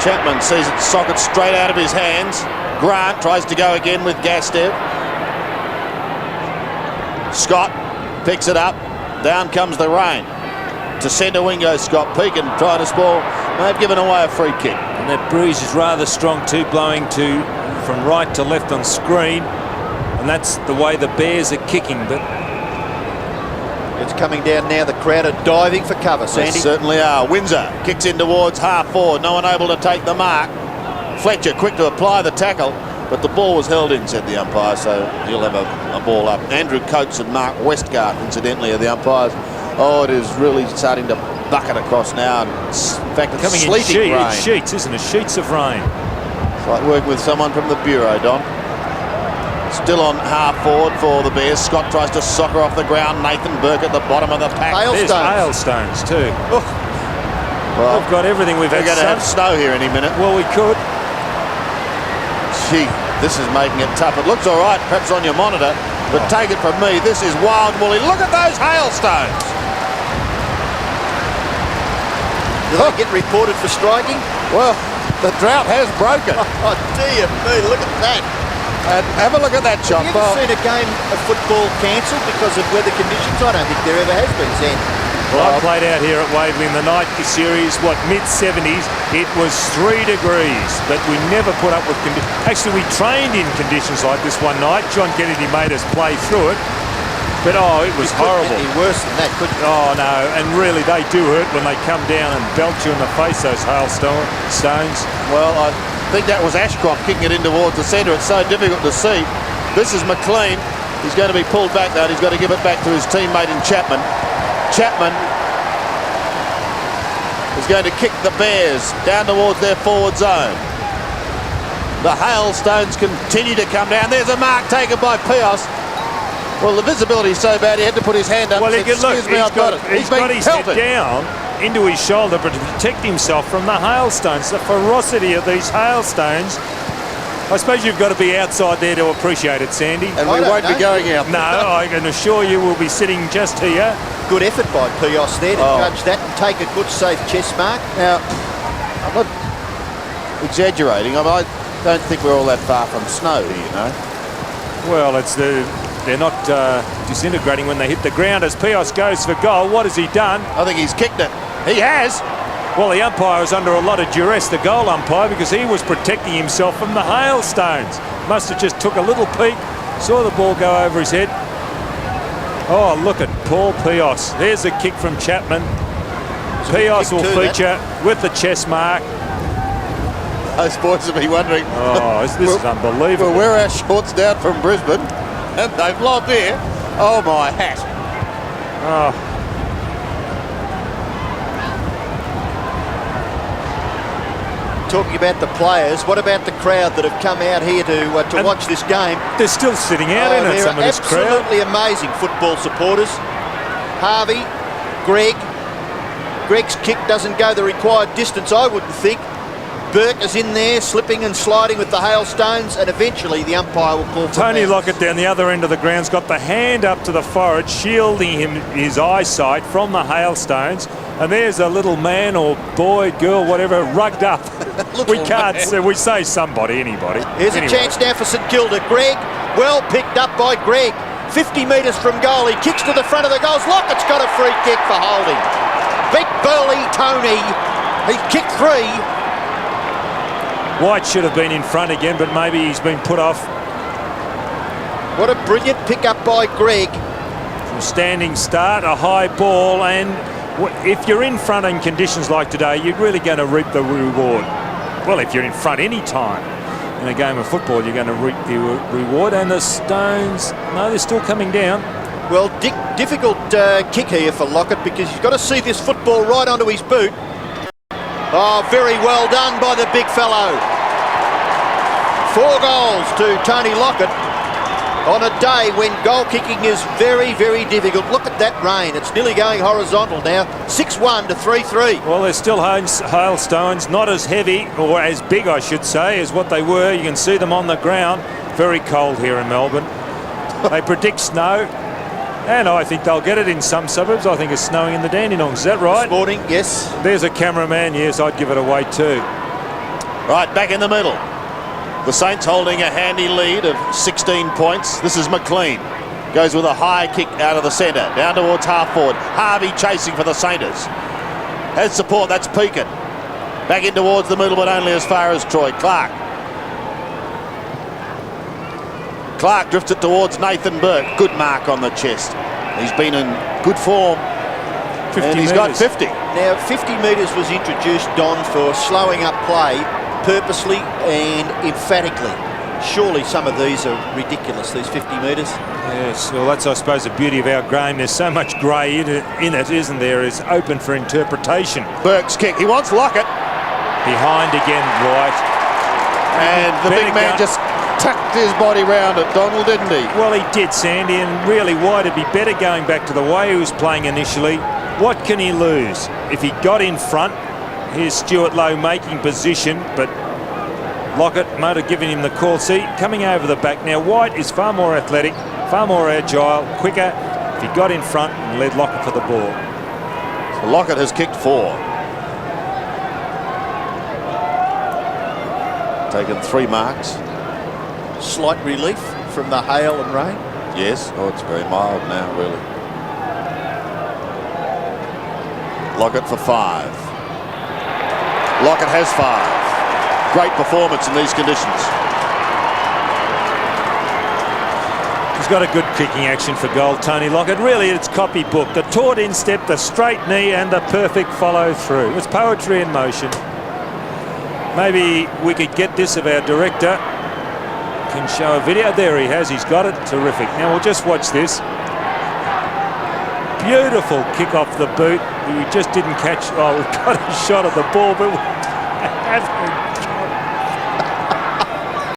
Chapman sees it socket straight out of his hands. Grant tries to go again with Gastev. Scott picks it up. Down comes the rain. To centre wing goes Scott Pekin trying to spoil. They've given away a free kick. And that breeze is rather strong too, blowing from right to left on screen. And that's the way the Bears are kicking. But it's coming down now. The crowd are diving for cover, Sandy. They certainly are. Windsor kicks in towards half forward. No one able to take the mark. Fletcher quick to apply the tackle, but the ball was held in, said the umpire, so he'll have a ball up. Andrew Coates and Mark Westgard, incidentally, are the umpires. Oh, it is really starting to bucket across now. And in fact, it's coming sleeting rain. It's sheets, isn't it? Sheets of rain. It's like working with someone from the Bureau, Don. Still on half forward for the Bears. Scott tries to soccer off the ground. Nathan Burke at the bottom of the pack. There's hailstones too. Oh. Well, we've got everything. We're going to have snow here any minute. Well, we could. Gee, this is making it tough. It looks all right, perhaps on your monitor, but take it from me, this is wild woolly. Look at those hailstones. Did they get reported for striking? Well, the drought has broken. Oh, dear me, look at that. And have a look at that shot. Have you ever seen a game of football cancelled because of weather conditions? I don't think there ever has been, Sandy. Well, I played out here at Waverley in the night series, mid-70s. It was 3 degrees, but we never put up with conditions. Actually, we trained in conditions like this one night. John Kennedy made us play through it. But, oh, it was horrible. It couldn't be worse than that, could you? Oh, no, and really, they do hurt when they come down and belt you in the face, those hailstones. Well, I think that was Ashcroft kicking it in towards the centre. It's so difficult to see. This is McLean. He's going to be pulled back, though, and he's got to give it back to his teammate in Chapman. Chapman is going to kick the Bears down towards their forward zone. The hailstones continue to come down. There's a mark taken by Peos. Well, the visibility is so bad he had to put his hand up. Well, he could look. I've got it. He's got his head down into his shoulder, but to protect himself from the hailstones, the ferocity of these hailstones. I suppose you've got to be outside there to appreciate it, Sandy. And we won't be going out. No, I can assure you we'll be sitting just here. Good effort by Peos there to judge that and take a good, safe chest mark. Now, I'm not exaggerating. I don't think we're all that far from snow here, you know. Well, they're not disintegrating when they hit the ground. As Peos goes for goal, what has he done? I think he's kicked it. He has. Well, the umpire was under a lot of duress, the goal umpire, because he was protecting himself from the hailstones. Must have just took a little peek, saw the ball go over his head. Oh, look at Paul Peos. There's a kick from Chapman. Peos will feature with the chest mark. Those boys will be wondering. Oh, this is unbelievable. Well, we're our shorts down from Brisbane, and they've lobbed here. Oh, my hat. Oh. Talking about the players, what about the crowd that have come out here to watch this game? They're still sitting out in it, some of this crowd. Absolutely amazing football supporters. Harvey, Greg. Greg's kick doesn't go the required distance, I wouldn't think. Burke is in there, slipping and sliding with the hailstones, and eventually the umpire will call for Tony Lockett down the other end of the ground's got the hand up to the forehead, shielding his eyesight from the hailstones. And there's a little man or boy, girl, whatever, rugged up. We can't say, we say somebody, anybody. Here's a chance now for St Kilda. Greg, well picked up by Greg. 50 metres from goal, he kicks to the front of the goals. Lockett's got a free kick for holding. Big burly Tony, he kicked 3. White should have been in front again, but maybe he's been put off. What a brilliant pick up by Greg. From standing start, a high ball, and if you're in front in conditions like today, you're really going to reap the reward. Well, if you're in front any time in a game of football, you're going to reap the reward. And the stones, no, they're still coming down. Well, difficult kick here for Lockett, because he's got to see this football right onto his boot. Oh, very well done by the big fellow. 4 goals to Tony Lockett on a day when goal kicking is very, very difficult. Look at that rain. It's nearly going horizontal now. 6-1 to 3-3. Well, there's still hailstones, not as heavy, or as big, I should say, as what they were. You can see them on the ground. Very cold here in Melbourne. They predict snow, and I think they'll get it in some suburbs. I think it's snowing in the Dandenongs. Is that right? This morning, yes. There's a cameraman. Yes, I'd give it away too. Right, back in the middle. The Saints holding a handy lead of 16 points. This is McLean. Goes with a high kick out of the centre. Down towards half forward. Harvey chasing for the Saints. Has support, that's Pekin. Back in towards the middle, but only as far as Troy. Clark. Clark drifts it towards Nathan Burke. Good mark on the chest. He's been in good form. 50 and he's got 50. Now, 50 metres was introduced, Don, for slowing up play purposely and emphatically. Surely some of these are ridiculous, these 50 metres. Yes, well, that's, I suppose, the beauty of our game. There's so much grey in it, isn't there? It's open for interpretation. Burke's kick. He wants Lockett. Behind again, White. And the big man just tucked his body round it, Donald, didn't he? Well, he did, Sandy, and really White would be better going back to the way he was playing initially. What can he lose? If he got in front, here's Stuart Lowe making position, but Lockett might have given him the call. See, coming over the back now, White is far more athletic, far more agile, quicker. If he got in front and led Lockett for the ball. So Lockett has kicked 4. Taken 3 marks. Slight relief from the hail and rain. Yes, oh, it's very mild now, really. Lockett for 5. Lockett has 5. Great performance in these conditions. He's got a good kicking action for goal, Tony Lockett. Really, it's copybook. The taut instep, the straight knee, and the perfect follow through. It's poetry in motion. Maybe we could get this of our director. Can show a video. There he has. He's got it. Terrific. Now we'll just watch this. Beautiful kick off the boot. We just didn't catch. Oh, we've got a shot of the ball, but we haven't.